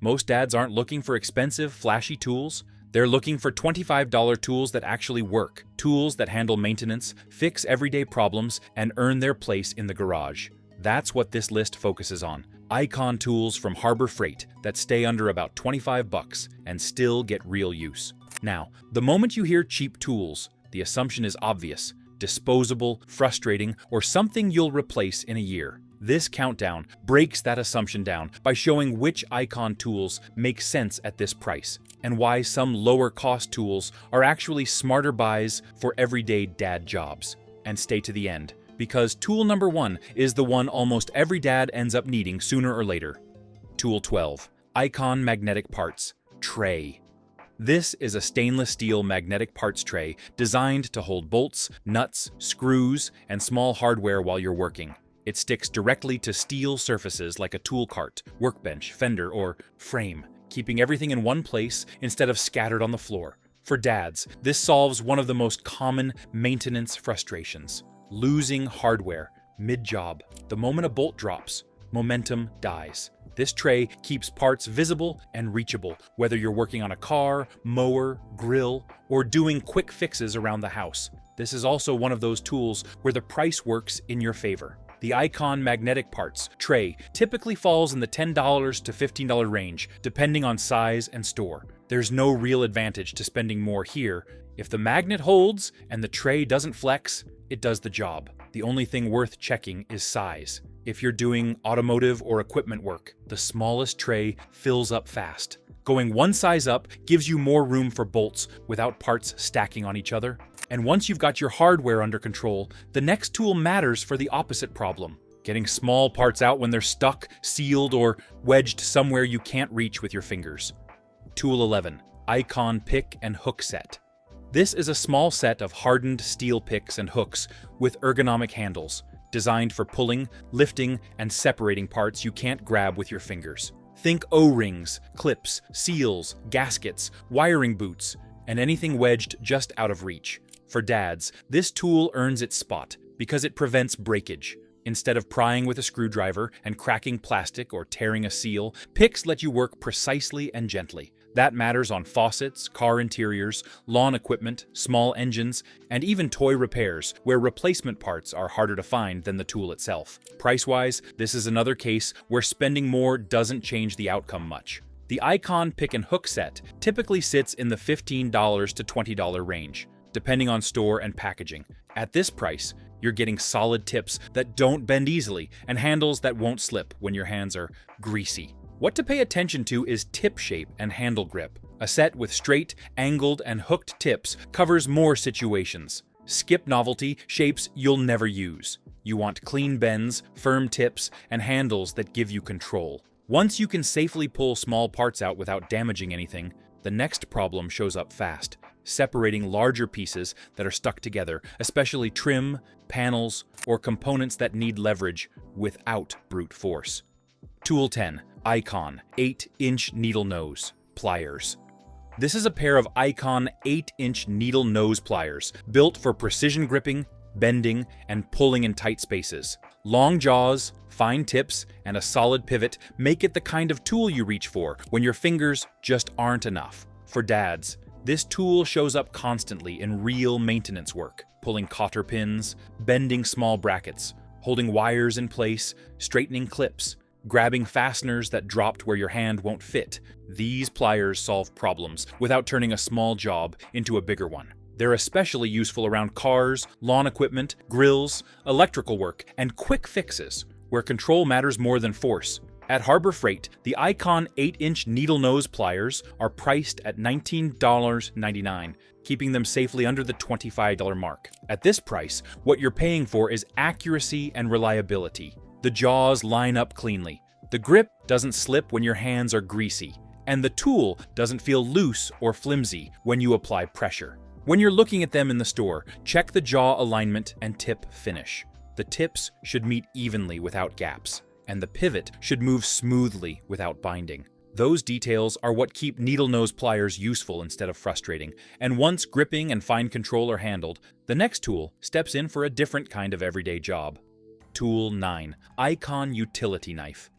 Most dads aren't looking for expensive, flashy tools. They're looking for $25 tools that actually work, tools that handle maintenance, fix everyday problems, and earn their place in the garage. That's what this list focuses on. Icon tools from Harbor Freight that stay under about $25 and still get real use. Now, the moment you hear cheap tools, the assumption is obvious: disposable, frustrating, or something you'll replace in a year. This countdown breaks that assumption down by showing which Icon tools make sense at this price, and why some lower-cost tools are actually smarter buys for everyday dad jobs. And stay to the end, because tool number 1 is the one almost every dad ends up needing sooner or later. Tool 12. Icon Magnetic Parts Tray. This is a stainless steel magnetic parts tray designed to hold bolts, nuts, screws, and small hardware while you're working. It sticks directly to steel surfaces like a tool cart, workbench, fender, or frame, keeping everything in one place instead of scattered on the floor. For dads, this solves one of the most common maintenance frustrations: losing hardware mid-job. The moment a bolt drops, momentum dies. This tray keeps parts visible and reachable, whether you're working on a car, mower, grill, or doing quick fixes around the house. This is also one of those tools where the price works in your favor. The Icon Magnetic Parts tray typically falls in the $10 to $15 range, depending on size and store. There's no real advantage to spending more here. If the magnet holds and the tray doesn't flex, it does the job. The only thing worth checking is size. If you're doing automotive or equipment work, the smallest tray fills up fast. Going one size up gives you more room for bolts without parts stacking on each other. And once you've got your hardware under control, the next tool matters for the opposite problem: getting small parts out when they're stuck, sealed, or wedged somewhere you can't reach with your fingers. Tool 11. Icon Pick and Hook Set. This is a small set of hardened steel picks and hooks with ergonomic handles, designed for pulling, lifting, and separating parts you can't grab with your fingers. Think O-rings, clips, seals, gaskets, wiring boots, and anything wedged just out of reach. For dads, this tool earns its spot because it prevents breakage. Instead of prying with a screwdriver and cracking plastic or tearing a seal, picks let you work precisely and gently. That matters on faucets, car interiors, lawn equipment, small engines, and even toy repairs, where replacement parts are harder to find than the tool itself. Price-wise, this is another case where spending more doesn't change the outcome much. The Icon Pick and Hook Set typically sits in the $15 to $20 range, depending on store and packaging. At this price, you're getting solid tips that don't bend easily and handles that won't slip when your hands are greasy. What to pay attention to is tip shape and handle grip. A set with straight, angled, and hooked tips covers more situations. Skip novelty shapes you'll never use. You want clean bends, firm tips, and handles that give you control. Once you can safely pull small parts out without damaging anything, the next problem shows up fast: separating larger pieces that are stuck together, especially trim, panels, or components that need leverage without brute force. Tool 10. Icon 8-inch Needle Nose Pliers. This is a pair of Icon 8-inch needle nose pliers built for precision gripping, bending, and pulling in tight spaces. Long jaws, fine tips, and a solid pivot make it the kind of tool you reach for when your fingers just aren't enough. For dads, this tool shows up constantly in real maintenance work, pulling cotter pins, bending small brackets, holding wires in place, straightening clips, grabbing fasteners that dropped where your hand won't fit. These pliers solve problems without turning a small job into a bigger one. They're especially useful around cars, lawn equipment, grills, electrical work, and quick fixes, where control matters more than force. At Harbor Freight, the Icon 8-inch needle nose pliers are priced at $19.99, keeping them safely under the $25 mark. At this price, what you're paying for is accuracy and reliability. The jaws line up cleanly, the grip doesn't slip when your hands are greasy, and the tool doesn't feel loose or flimsy when you apply pressure. When you're looking at them in the store, check the jaw alignment and tip finish. The tips should meet evenly without gaps, and the pivot should move smoothly without binding. Those details are what keep needle nose pliers useful instead of frustrating, and once gripping and fine control are handled, the next tool steps in for a different kind of everyday job. Tool 9. Icon Utility Knife.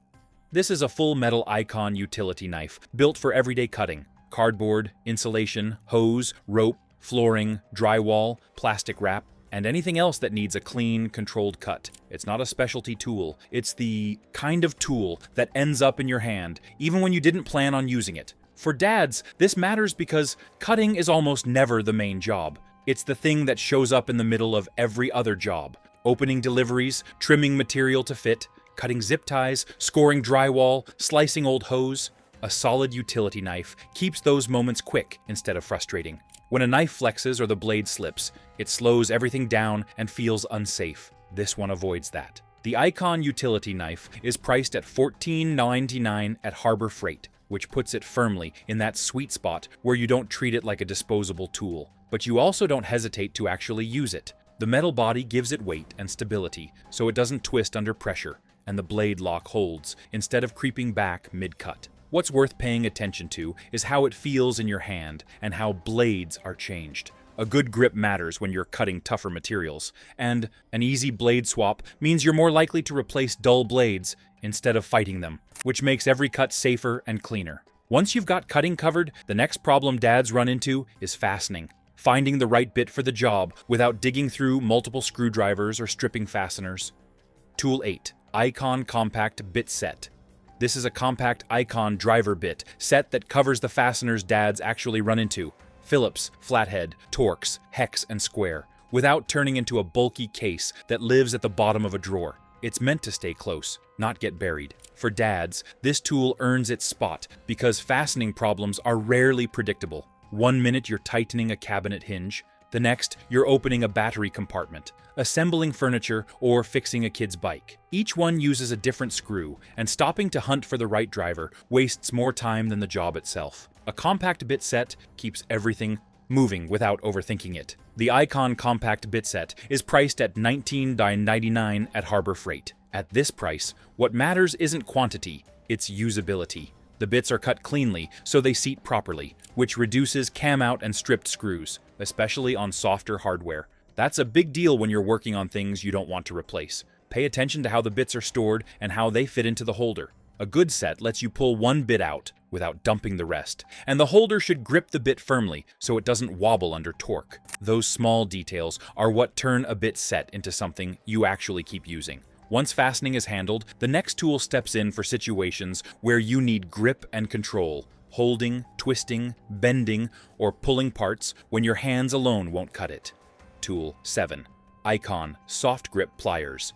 This is a full metal Icon utility knife, built for everyday cutting. Cardboard, insulation, hose, rope, flooring, drywall, plastic wrap, and anything else that needs a clean, controlled cut. It's not a specialty tool. It's the kind of tool that ends up in your hand, even when you didn't plan on using it. For dads, this matters because cutting is almost never the main job. It's the thing that shows up in the middle of every other job. Opening deliveries, trimming material to fit, cutting zip ties, scoring drywall, slicing old hose. A solid utility knife keeps those moments quick instead of frustrating. When a knife flexes or the blade slips, it slows everything down and feels unsafe. This one avoids that. The Icon utility knife is priced at $14.99 at Harbor Freight, which puts it firmly in that sweet spot where you don't treat it like a disposable tool, but you also don't hesitate to actually use it. The metal body gives it weight and stability, so it doesn't twist under pressure, and the blade lock holds instead of creeping back mid-cut. What's worth paying attention to is how it feels in your hand and how blades are changed. A good grip matters when you're cutting tougher materials, and an easy blade swap means you're more likely to replace dull blades instead of fighting them, which makes every cut safer and cleaner. Once you've got cutting covered, the next problem dads run into is fastening. Finding the right bit for the job without digging through multiple screwdrivers or stripping fasteners. Tool 8. Icon Compact Bit Set. This is a compact Icon driver bit set that covers the fasteners dads actually run into. Phillips, flathead, Torx, hex, and square, without turning into a bulky case that lives at the bottom of a drawer. It's meant to stay close, not get buried. For dads, this tool earns its spot because fastening problems are rarely predictable. One minute you're tightening a cabinet hinge, the next you're opening a battery compartment, assembling furniture, or fixing a kid's bike. Each one uses a different screw, and stopping to hunt for the right driver wastes more time than the job itself. A compact bit set keeps everything moving without overthinking it. The Icon Compact Bit Set is priced at $19.99 at Harbor Freight. At this price, what matters isn't quantity, it's usability. The bits are cut cleanly, so they seat properly, which reduces cam-out and stripped screws, especially on softer hardware. That's a big deal when you're working on things you don't want to replace. Pay attention to how the bits are stored and how they fit into the holder. A good set lets you pull one bit out without dumping the rest, and the holder should grip the bit firmly so it doesn't wobble under torque. Those small details are what turn a bit set into something you actually keep using. Once fastening is handled, the next tool steps in for situations where you need grip and control, holding, twisting, bending, or pulling parts when your hands alone won't cut it. Tool 7. Icon Soft Grip Pliers.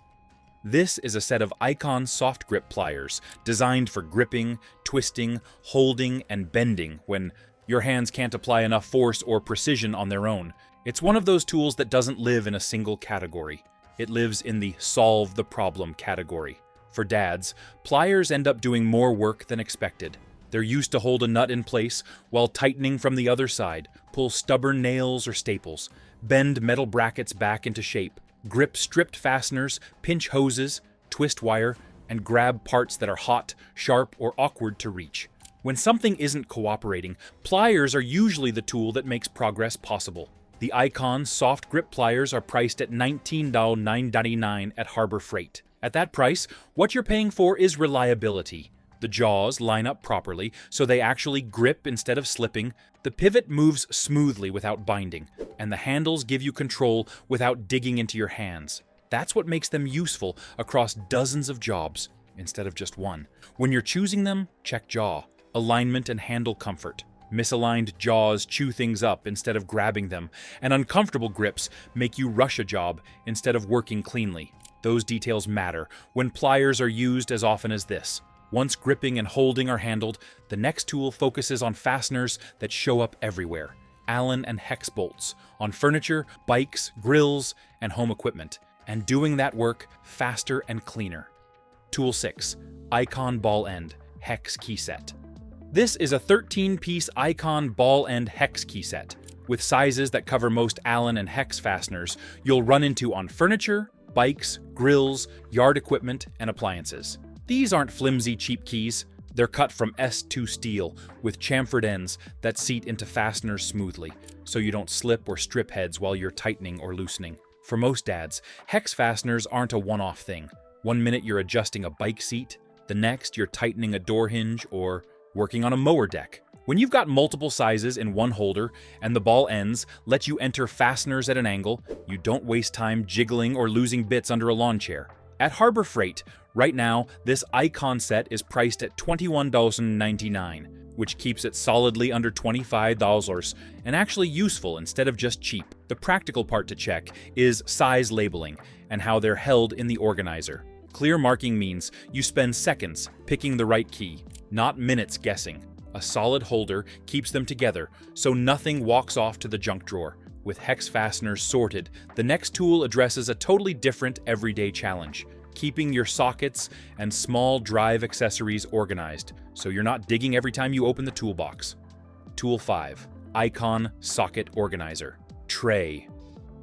This is a set of Icon soft grip pliers designed for gripping, twisting, holding, and bending when your hands can't apply enough force or precision on their own. It's one of those tools that doesn't live in a single category. It lives in the solve the problem category. For dads, pliers end up doing more work than expected. They're used to hold a nut in place while tightening from the other side, pull stubborn nails or staples, bend metal brackets back into shape, grip stripped fasteners, pinch hoses, twist wire, and grab parts that are hot, sharp, or awkward to reach. When something isn't cooperating, pliers are usually the tool that makes progress possible. The Icon soft grip pliers are priced at $19.99 at Harbor Freight. At that price, what you're paying for is reliability. The jaws line up properly, so they actually grip instead of slipping. The pivot moves smoothly without binding, and the handles give you control without digging into your hands. That's what makes them useful across dozens of jobs, instead of just one. When you're choosing them, check jaw, alignment, and handle comfort. Misaligned jaws chew things up instead of grabbing them, and uncomfortable grips make you rush a job instead of working cleanly. Those details matter when pliers are used as often as this. Once gripping and holding are handled, the next tool focuses on fasteners that show up everywhere. Allen and hex bolts, on furniture, bikes, grills, and home equipment, and doing that work faster and cleaner. Tool 6. Icon Ball End Hex Key Set. This is a 13-piece Icon ball end hex key set. With sizes that cover most Allen and hex fasteners, you'll run into on furniture, bikes, grills, yard equipment, and appliances. These aren't flimsy, cheap keys. They're cut from S2 steel with chamfered ends that seat into fasteners smoothly, so you don't slip or strip heads while you're tightening or loosening. For most dads, hex fasteners aren't a one-off thing. One minute you're adjusting a bike seat, The next, you're tightening a door hinge or working on a mower deck. When you've got multiple sizes in one holder and the ball ends let you enter fasteners at an angle, you don't waste time jiggling or losing bits under a lawn chair. At Harbor Freight, right now, this Icon set is priced at $21.99, which keeps it solidly under $25 and actually useful instead of just cheap. The practical part to check is size labeling and how they're held in the organizer. Clear marking means you spend seconds picking the right key, not minutes guessing. A solid holder keeps them together so nothing walks off to the junk drawer. With hex fasteners sorted, the next tool addresses a totally different everyday challenge, keeping your sockets and small drive accessories organized so you're not digging every time you open the toolbox. Tool 5. Icon Socket Organizer. Tray.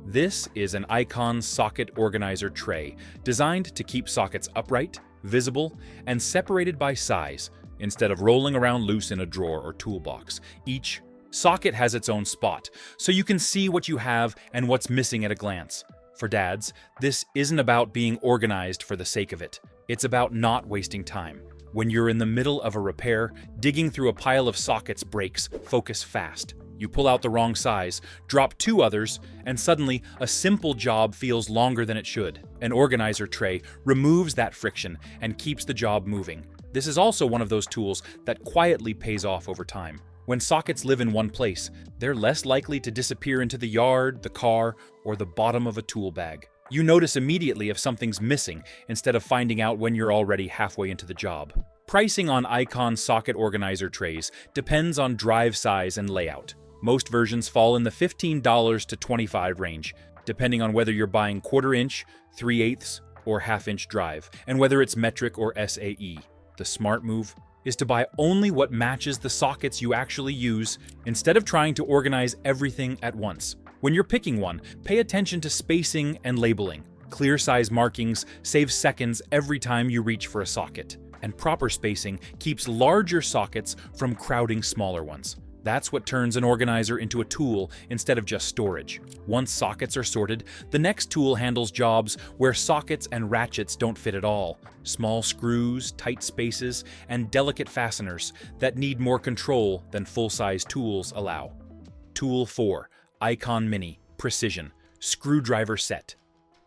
This is an Icon Socket Organizer tray designed to keep sockets upright, visible, and separated by size, instead of rolling around loose in a drawer or toolbox. Each socket has its own spot, so you can see what you have and what's missing at a glance. For dads, this isn't about being organized for the sake of it. It's about not wasting time. When you're in the middle of a repair, digging through a pile of sockets breaks, focus fast. You pull out the wrong size, drop 2 others, and suddenly a simple job feels longer than it should. An organizer tray removes that friction and keeps the job moving. This is also one of those tools that quietly pays off over time. When sockets live in one place, they're less likely to disappear into the yard, the car, or the bottom of a tool bag. You notice immediately if something's missing instead of finding out when you're already halfway into the job. Pricing on Icon socket organizer trays depends on drive size and layout. Most versions fall in the $15 to $25 range, depending on whether you're buying 1/4 inch, 3/8, or 1/2 inch drive, and whether it's metric or SAE. The smart move is to buy only what matches the sockets you actually use instead of trying to organize everything at once. When you're picking one, pay attention to spacing and labeling. Clear size markings save seconds every time you reach for a socket, and proper spacing keeps larger sockets from crowding smaller ones. That's what turns an organizer into a tool instead of just storage. Once sockets are sorted, the next tool handles jobs where sockets and ratchets don't fit at all. Small screws, tight spaces, and delicate fasteners that need more control than full-size tools allow. Tool 4. Icon Mini Precision Screwdriver Set.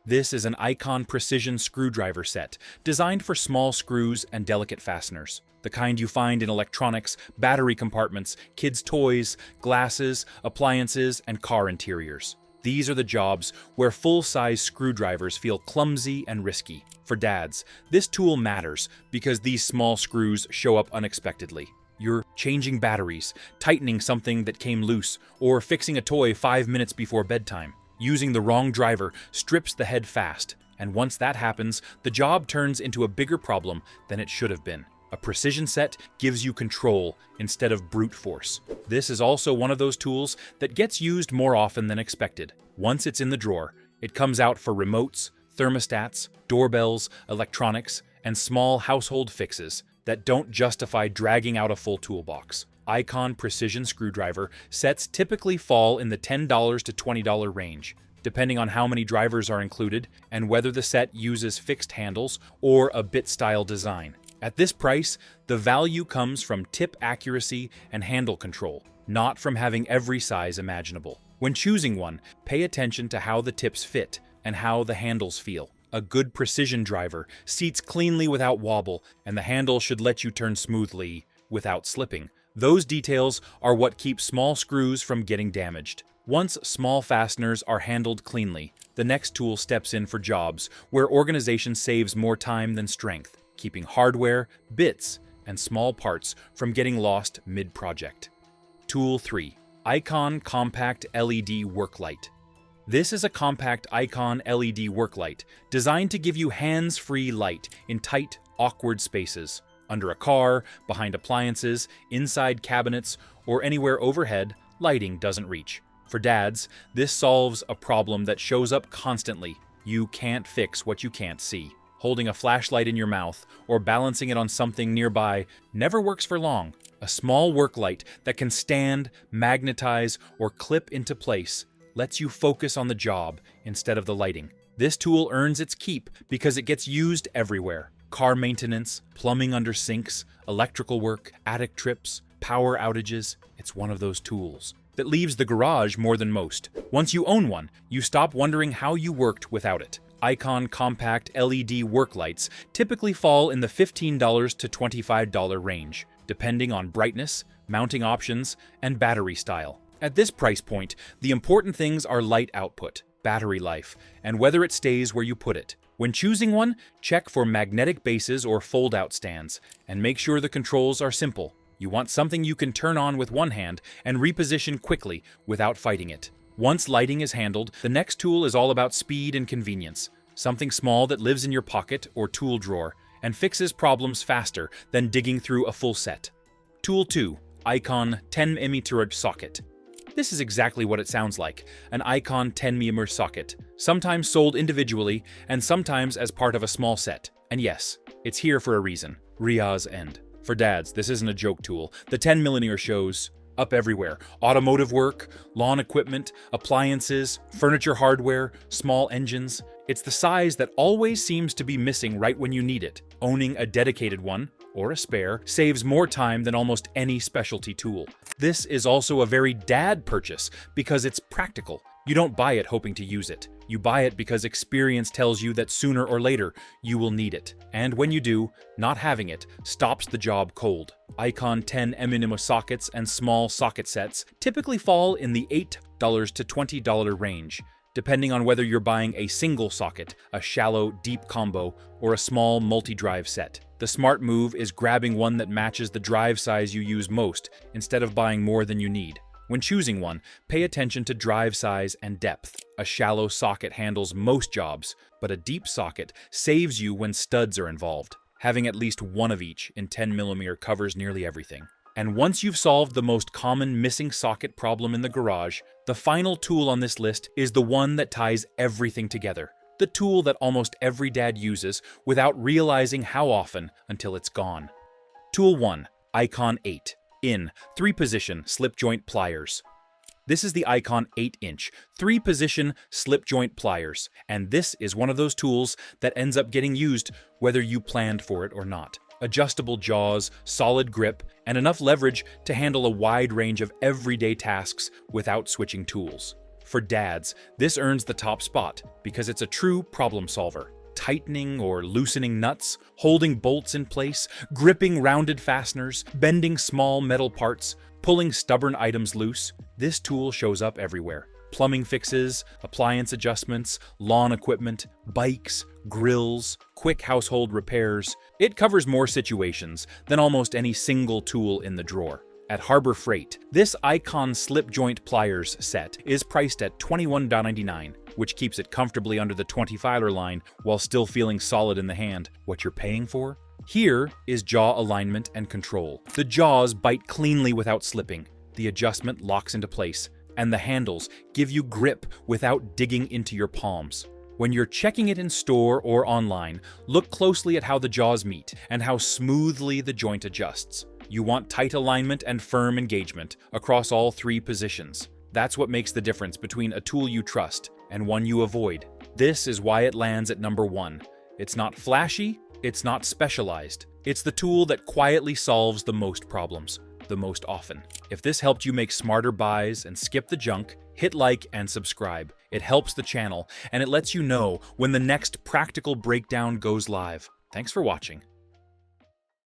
This is an Icon Precision Screwdriver Set designed for small screws and delicate fasteners. The kind you find in electronics, battery compartments, kids' toys, glasses, appliances, and car interiors. These are the jobs where full-size screwdrivers feel clumsy and risky. For dads, this tool matters because these small screws show up unexpectedly. You're changing batteries, tightening something that came loose, or fixing a toy 5 minutes before bedtime. Using the wrong driver strips the head fast, and once that happens, the job turns into a bigger problem than it should have been. A precision set gives you control instead of brute force. This is also one of those tools that gets used more often than expected. Once it's in the drawer, it comes out for remotes, thermostats, doorbells, electronics, and small household fixes that don't justify dragging out a full toolbox. Icon Precision Screwdriver sets typically fall in the $10 to $20 range, depending on how many drivers are included and whether the set uses fixed handles or a bit-style design. At this price, the value comes from tip accuracy and handle control, not from having every size imaginable. When choosing one, pay attention to how the tips fit and how the handles feel. A good precision driver seats cleanly without wobble, and the handle should let you turn smoothly without slipping. Those details are what keep small screws from getting damaged. Once small fasteners are handled cleanly, the next tool steps in for jobs where organization saves more time than strength, keeping hardware, bits, and small parts from getting lost mid-project. Tool 3. Icon Compact LED Work Light. This is a compact Icon LED work light designed to give you hands-free light in tight, awkward spaces. Under a car, behind appliances, inside cabinets, or anywhere overhead, lighting doesn't reach. For dads, this solves a problem that shows up constantly. You can't fix what you can't see. Holding a flashlight in your mouth or balancing it on something nearby never works for long. A small work light that can stand, magnetize, or clip into place lets you focus on the job instead of the lighting. This tool earns its keep because it gets used everywhere. car maintenance, plumbing under sinks, electrical work, attic trips, power outages. It's one of those tools that leaves the garage more than most. Once you own one, you stop wondering how you worked without it. Icon compact LED work lights typically fall in the $15 to $25 range, depending on brightness, mounting options, and battery style. At this price point, the important things are light output, battery life, and whether it stays where you put it. When choosing one, check for magnetic bases or fold-out stands, and make sure the controls are simple. You want something you can turn on with one hand and reposition quickly without fighting it. Once lighting is handled, the next tool is all about speed and convenience. Something small that lives in your pocket or tool drawer and fixes problems faster than digging through a full set. Tool 2. Icon 10mm socket. This is exactly what it sounds like, an Icon 10mm socket, sometimes sold individually and sometimes as part of a small set. And yes, it's here for a reason. Ria's end. For dads, this isn't a joke tool. The 10mm shows up everywhere. Automotive work, lawn equipment, appliances, furniture hardware, small engines. It's the size that always seems to be missing right when you need it. Owning a dedicated one, or a spare, saves more time than almost any specialty tool. This is also a very dad purchase because it's practical. You don't buy it hoping to use it. You buy it because experience tells you that sooner or later you will need it. And when you do, not having it stops the job cold. Icon 10mm sockets and small socket sets typically fall in the $8 to $20 range, depending on whether you're buying a single socket, a shallow, deep combo, or a small multi-drive set. The smart move is grabbing one that matches the drive size you use most instead of buying more than you need. When choosing one, pay attention to drive size and depth. A shallow socket handles most jobs, but a deep socket saves you when studs are involved. Having at least one of each in 10mm covers nearly everything. And once you've solved the most common missing socket problem in the garage, the final tool on this list is the one that ties everything together. The tool that almost every dad uses without realizing how often until it's gone. Tool 1. Icon 8. In 3-position slip joint pliers. This is the Icon 8-inch 3-position slip joint pliers, and this is one of those tools that ends up getting used whether you planned for it or not. Adjustable jaws, solid grip, and enough leverage to handle a wide range of everyday tasks without switching tools. For dads, this earns the top spot because it's a true problem solver. Tightening or loosening nuts, holding bolts in place, gripping rounded fasteners, bending small metal parts, pulling stubborn items loose, this tool shows up everywhere. Plumbing fixes, appliance adjustments, lawn equipment, bikes, grills, quick household repairs. It covers more situations than almost any single tool in the drawer. At Harbor Freight, this Icon slip joint pliers set is priced at $21.99, which keeps it comfortably under the $25 line while still feeling solid in the hand. What you're paying for? Here is jaw alignment and control. The jaws bite cleanly without slipping. The adjustment locks into place, and the handles give you grip without digging into your palms. When you're checking it in store or online, look closely at how the jaws meet and how smoothly the joint adjusts. You want tight alignment and firm engagement across all 3 positions. That's what makes the difference between a tool you trust and one you avoid. This is why it lands at number 1. It's not flashy, it's not specialized. It's the tool that quietly solves the most problems, the most often. If this helped you make smarter buys and skip the junk, hit like and subscribe. It helps the channel, and it lets you know when the next practical breakdown goes live. Thanks for watching.